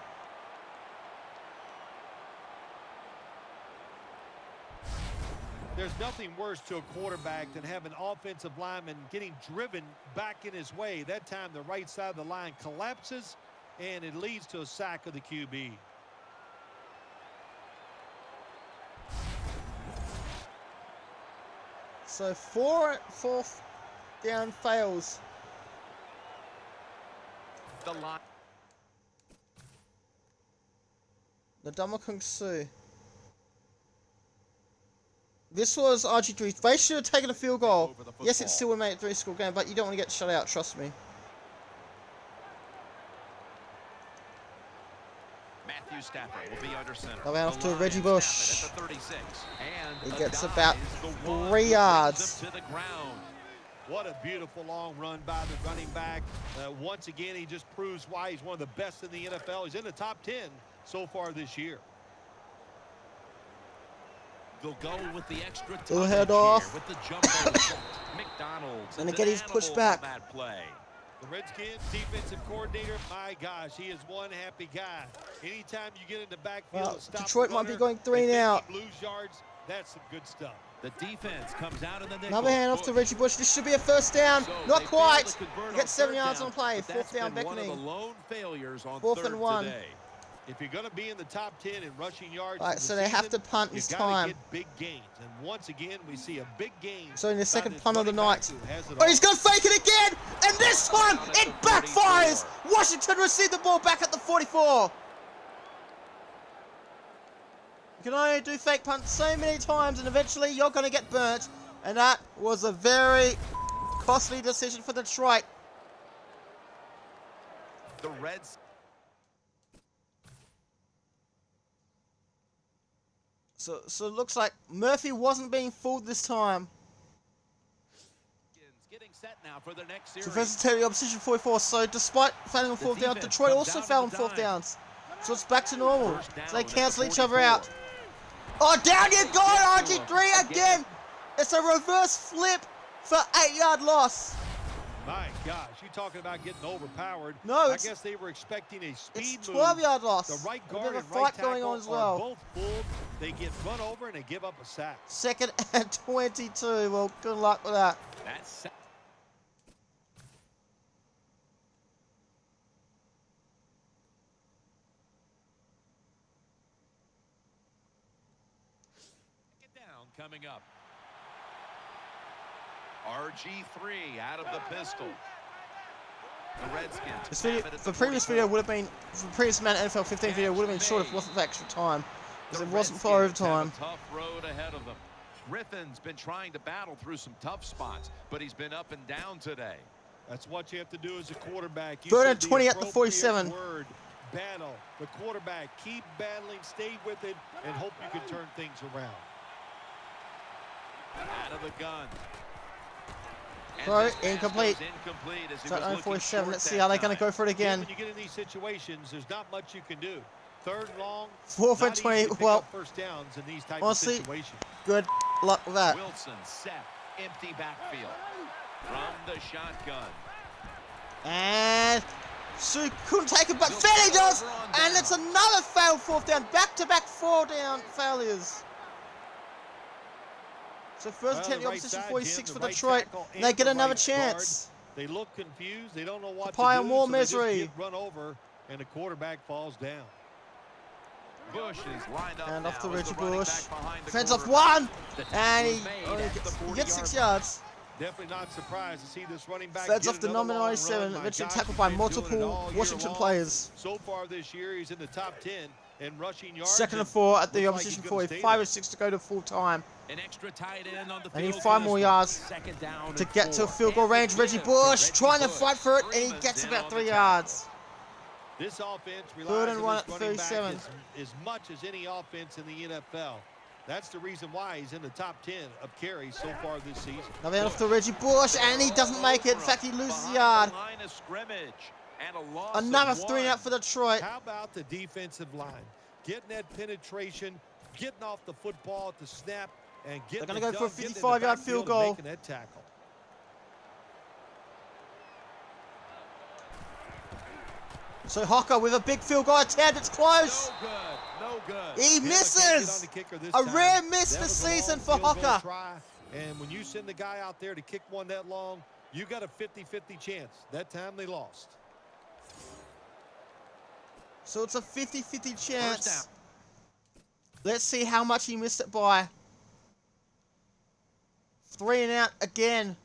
There's nothing worse to a quarterback than having an offensive lineman getting driven back in his way. That time the right side of the line collapses, and it leads to a sack of the QB. So 4th down fails. The line. Ndamukong Suh. This was RG3. They should have taken a field goal. Yes, it still would make it a 3-score game, but you don't want to get shut out, trust me. Matthew Stafford will be under center. They went off to Reggie Bush. At the 36. And He gets about 3 yards. To the ground. What a beautiful long run by the running back. Once again, he just proves why he's one of the best in the NFL. He's in the top 10 so far this year. They'll go with the extra time. He'll head off. With the jumbo set. McDonald's. And again, he's pushed back. That play. The Redskins defensive coordinator, my gosh, he is one happy guy. Anytime you get in the backfield, Well, and stop Detroit the might be runner, going 3 and then now. you lose yards. That's some good stuff. The defense comes out in the nickel. Another hand off to Reggie Bush. This should be a 1st down. So Not they quite. failed to convert He gets 7 third yards down, on play. but that's 4th down been one of beckoning. the lone failures on 4th 3rd and 1. today. If you're going to be in the top 10 in rushing yards, Right, so they have to punt this time. Get big gains, and once again we see a big gain. So in the by second this punt of the running back night. who has it Oh, all. he's going to fake it again! And this time, it backfires! Washington received the ball back at the 44. You can only do fake punts so many times, and eventually you're going to get burnt. And that was a very costly decision for Detroit. The Reds. So it looks like Murphy wasn't being fooled this time. Getting set now for their next series. So versatility opposition 44. So despite failing on 4th down, Detroit also failed on 4th downs. So it's back to normal. So they cancel each other out. Oh, down you go, RG3 again. It's a reverse flip for 8-yard loss. My gosh, you talking about getting overpowered. No, I guess they were expecting a speed It's move. 12-yard loss. The right A bit guard of a and right fight going on tackle as are well. both fooled. They get run over and they give up a sack. 2nd and 22. Well, good luck with that. That's down coming up. RG3 out of the pistol. The Redskins. This video, the previous video would have been, the previous Madden NFL 15 video would have been short if it wasn't for extra time. Because it wasn't for overtime. Have a tough road ahead of them. Griffin's been trying to battle through some tough spots, but he's been up and down today. That's what you have to do as a quarterback. You 3rd said and 20 at the appropriate 47. Word, battle. The quarterback, keep battling, stay with it, and hope you can turn things around. Out of the gun. Throw, this pass incomplete. goes incomplete as he So was looking 47. short Let's see that how they're going time. to go for it again. When you get in these situations, there's not much you can do. Third and long, 4th and not easy 20. to pick Well, up first downs in these type honestly, of situations. good luck with that. Wilson set, empty backfield from the shotgun. And Sue couldn't take it, but Fanny does. And it's another failed 4th down. Back-to-back 4-down failures. So first Well, attempt, the the right opposition side, 46 Jim, for the right Detroit. tackle And they and get the another right guard. chance. They look confused. They don't know what to pile do. more so they just misery. get run over, and the quarterback falls down. Bush is lined up And now off the as Reggie running Bush. back behind the Fends off quarterback. one. The tackle And is he made only at the gets 6 40-yard yards. Definitely not surprised to see this running back Feds get off the another number long 97. run. My Eventually gosh, tackled he's by been doing it multiple all year Washington long. players. So far this year, he's in the top 10 in rushing yards. 2nd and 4 at the looks like opposition he's gonna 40. stay 5 there. or 6 to go to full time. An extra tight end on the They need field 5 for more this yards one. Second down to and get to a 4. field goal range. Reggie Bush trying to Bush. fight for it, and he Freeman's gets in about on 3 the yards. This offense Third relies and on 1 this at running back 37. as much as any offense in the NFL. That's the reason why he's in the top 10 of carries so far this season. Now they're off to Reggie Bush, and he doesn't make it. In fact, he loses a yard. Line of scrimmage and a loss Another of 3 and out for Detroit. How about the defensive line? Getting that penetration, getting off the football at the snap, and getting They're gonna go for a getting in the 55-yard backfield field and goal. making that tackle. So Hocker with a big field goal attempt. It's close. No good. No good. He Yeah, they can't get on misses. the kicker this A time. rare miss That this was a long season for field goal Hocker. try, and when you send the guy out there to kick one that long, you got a 50-50 chance. That time they lost. So it's a 50-50 First chance. down. Let's see how much he missed it by. 3 and out again.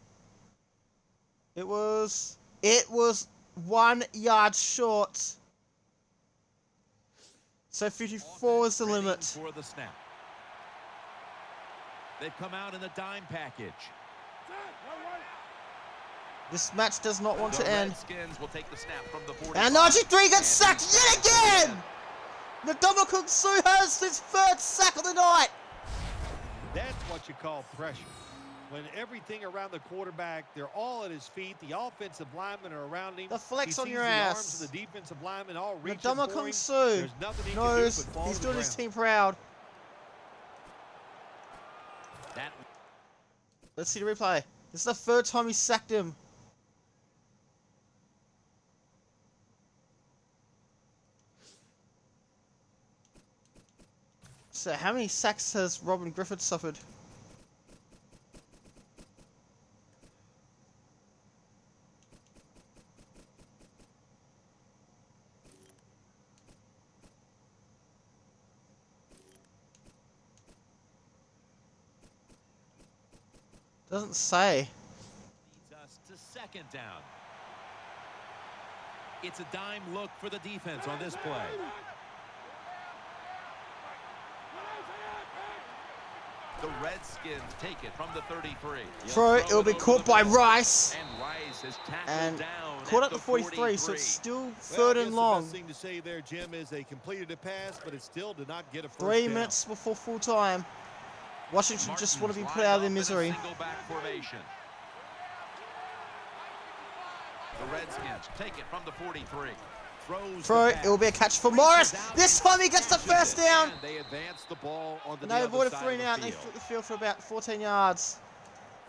It was 1 yard short. So 54 is the Ready limit. For the snap. They've come out in the dime package. This match does not want The to end. Redskins will take the snap from the 45. And RG3 gets sacked yet again! Ndamukong Suh has his 3rd sack of the night. That's what you call pressure. When everything around the quarterback, they're all at his feet. The offensive linemen are around him. The flex He on sees your the ass. arms of the defensive linemen all reaching for him. Ndamukong Suh There's nothing he can do knows but fall he's to the doing his ground. team proud. That Let's see the replay. This is the 3rd time he sacked him. So how many sacks has Robin Griffith suffered? Doesn't say. leads us to second down. It's a dime look for the defense on this play. The Redskins take it from the 33. Throw, it'll be caught by Rice. And Rice is tackled And down caught at at the 43, so it's still Well, 3rd I guess and the long. best thing to say there, Jim, is they completed a pass, but it still did not get a first 3 down. minutes before full time. Washington just want to be Martin's put out of their lined up in a misery. single back formation. The Redskins take it from the 43. Throw, it will be a catch for Morris. This time he gets the 1st down. And they advance the ball onto And the they other avoided side 3 of and the out, and they field. flipped the field for about 14 yards.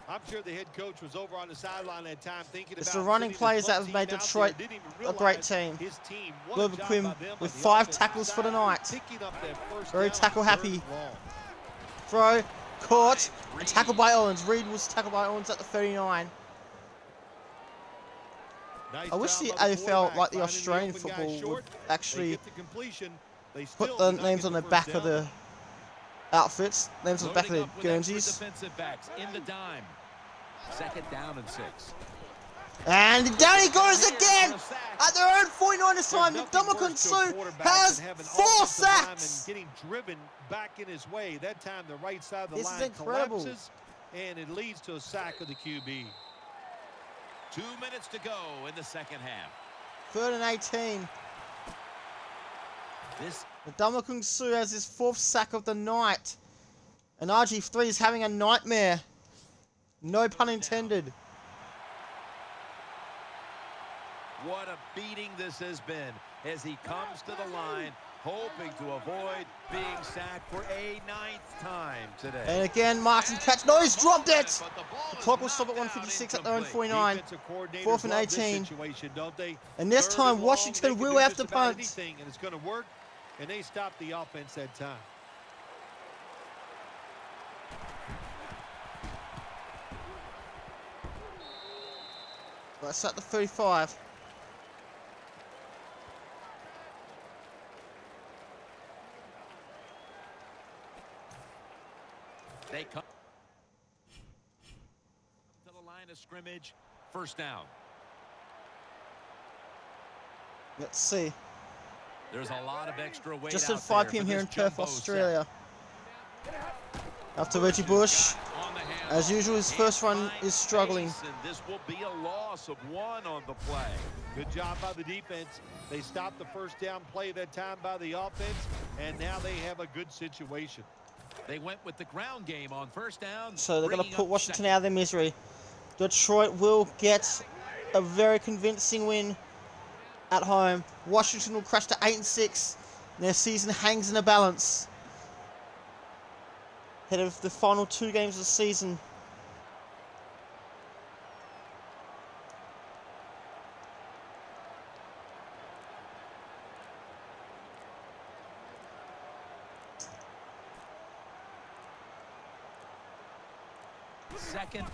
I'm sure the head coach was over on the sideline that time thinking It's about the running sending his plays that punt have made team out Detroit there, didn't even a great realize team. his team. What a Glover job Quinn by them on with the 5 offensive tackles for the side, night. picking up that first Very down tackle on third happy. and long. Throw, caught, and tackled by Owens. Reed was tackled by Owens at the 39. Nice I wish job the by AFL, quarterback, like the finding Australian open guy football, short. would They actually get the completion. They still put the did not names get on the first back of down. the outfits, names on the back of Loading the up with extra Guernseys. defensive backs in the dime. Second down and 6. And down he goes Here again! for a sack. At their own 49 this time, There's nothing Ndamukong worse to a Suh quarterback has than having 4 offensive linemen sacks! getting driven back in his way. That time the right side of the This is line incredible. collapses, and it leads to a sack of the QB. 2 minutes to go in the second half. 3rd and 18. This Ndamukong Suh has his 4th sack of the night. And RG3 is having a nightmare. No pun intended. What a beating this has been as he comes to the line, hoping to avoid being sacked for a 9th time today. And again, Martin catch. No, he's dropped it. The clock will stop at 1:56 at their own 49. 4th and 18. And this time, Washington will have to punt. And it's going to work, and they stop the offense that time. That's at the 35. They come to the line of scrimmage. First down. Let's see. There's a lot of extra weight Just out at 5 there p.m. for here in this Perth, jumbo Australia. set. After Reggie Bush. On the handoff. As usual, his first run is struggling. And this will be a loss of 1 on the play. Good job by the defense. They stopped the first down play that time by the offense, and now they have a good situation. They went with the ground game on first down. So they're going to bringing put up Washington second. out of their misery. Detroit will get a very convincing win at home. Washington will crash to 8-6. Their season hangs in a balance. Ahead of the final 2 games of the season.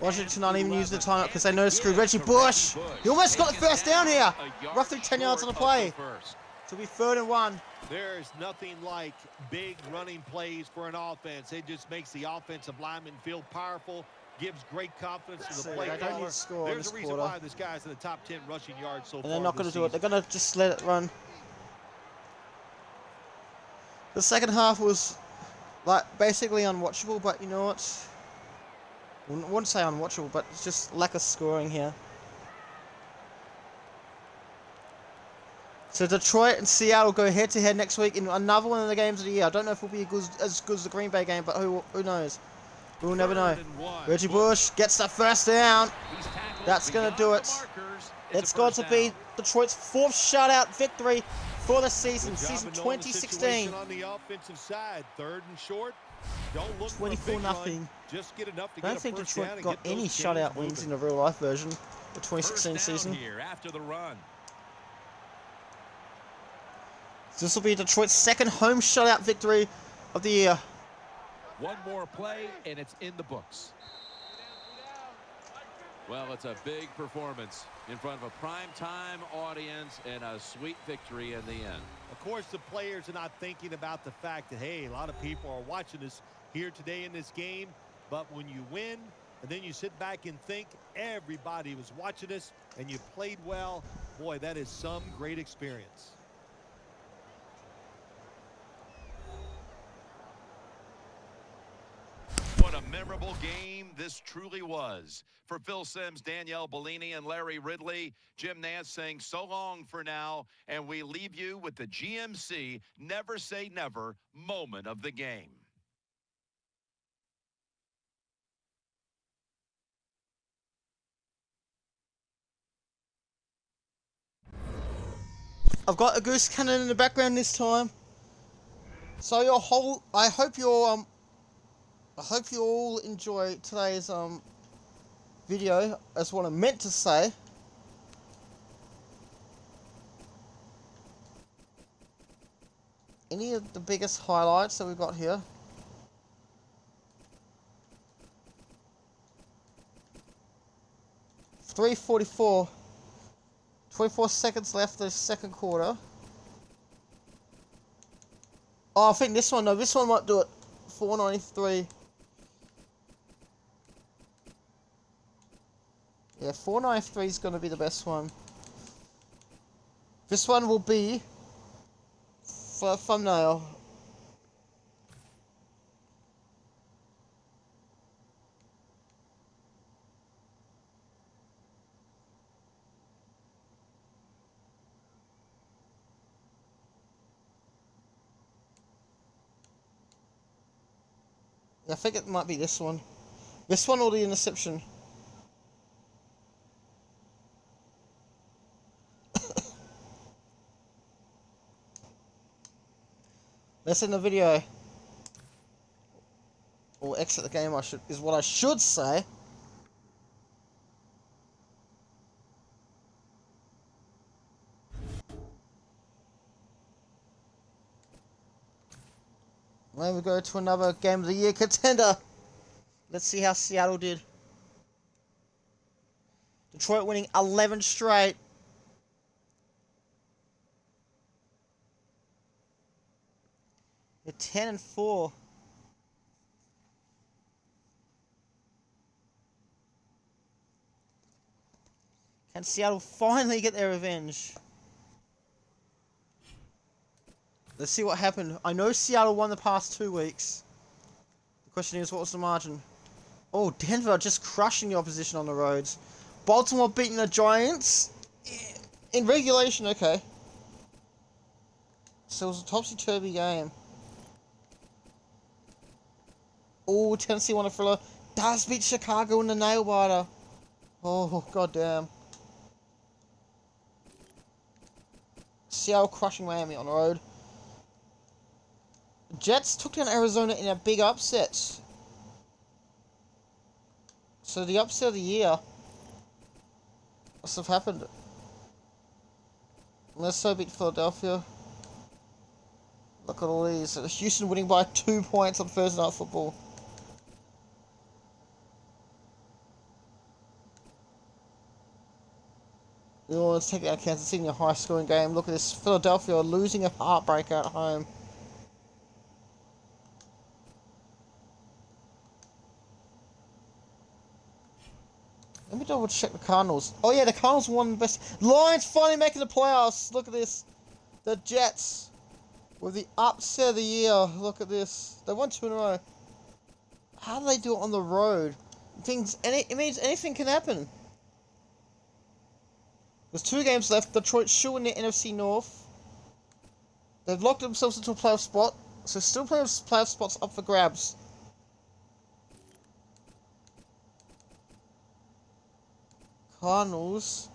Washington not even using the timeout because they know to screw Reggie Bush. He almost got the first down here. Roughly 10 yards on the play. To be 3rd and 1. There's nothing like big running plays for an offense. It just makes the offensive lineman feel powerful, gives great confidence to the play They don't need caller. to score in There's this a reason quarter. why this guy's in the top 10 rushing yards so far. And they're not going this to do it. season. They're going to just let it run. The second half was like basically unwatchable, but you know what? I wouldn't say unwatchable, but it's just lack of scoring here. So Detroit and Seattle go head-to-head next week in another one of the games of the year. I don't know if it'll be as good as the Green Bay game, but who knows? We'll never know. Reggie Bush gets the first down. That's going to do it. It's going to be Detroit's 4th shutout victory for the season, season 2016. On the offensive side, 3rd and short. Don't look 24-0. Just get enough to I don't think Detroit got any shutout wins in the real-life version of the 2016 season. Here after the run. This will be Detroit's 2nd home shutout victory of the year. One more play, and it's in the books. Well, it's a big performance in front of a primetime audience and a sweet victory in the end. Of course, the players are not thinking about the fact that, hey, a lot of people are watching us here today in this game. But when you win, and then you sit back and think everybody was watching us, and you played well, boy, that is some great experience. What a memorable game this truly was. For Phil Simms, Danielle Bellini, and Larry Ridley, Jim Nance saying so long for now, and we leave you with the GMC Never Say Never moment of the game. I've got a goose cannon in the background this time. So I hope you all enjoy today's video. That's what I meant to say. Any of the biggest highlights that we've got here? .344. 24 seconds left of the second quarter. Oh, I think this one, no, this one might do it. 493. Yeah, 493 is going to be the best one. This one will be for a thumbnail. I think it might be this one. This one or the interception. Let's end the video. Or exit the game, is what I should say. Then we go to another Game of the Year contender. Let's see how Seattle did. Detroit winning 11 straight. They're 10-4. Can Seattle finally get their revenge? Let's see what happened. I know Seattle won the past 2 weeks. The question is, what was the margin? Oh, Denver just crushing the opposition on the roads. Baltimore beating the Giants in regulation, okay. So it was a topsy-turvy game. Oh, Tennessee won a thriller. Dallas beat Chicago in the nail-biter. Oh, goddamn. Seattle crushing Miami on the road. Jets took down Arizona in a big upset. So the upset of the year must have happened. Let's so beat Philadelphia. Look at all these. Houston winning by 2 points on Thursday Night Football. New Orleans taking out Kansas City in a high-scoring game. Look at this. Philadelphia losing a heartbreaker at home. Let me double check the Cardinals. Oh yeah, the Cardinals won the best. Lions finally making the playoffs. Look at this. The Jets with the upset of the year. Look at this. They won 2 in a row. How do they do it on the road? It means anything can happen. There's 2 games left. Detroit shoe in the NFC North. They've locked themselves into a playoff spot. So still playoff spots up for grabs. Cardinals.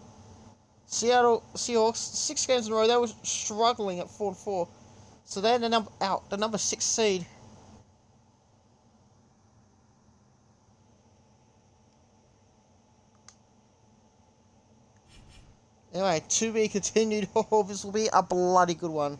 Seattle Seahawks, 6 games in a row. They were struggling at 4-4. So they're the number 6 seed. Anyway, to be continued. Oh, this will be a bloody good one.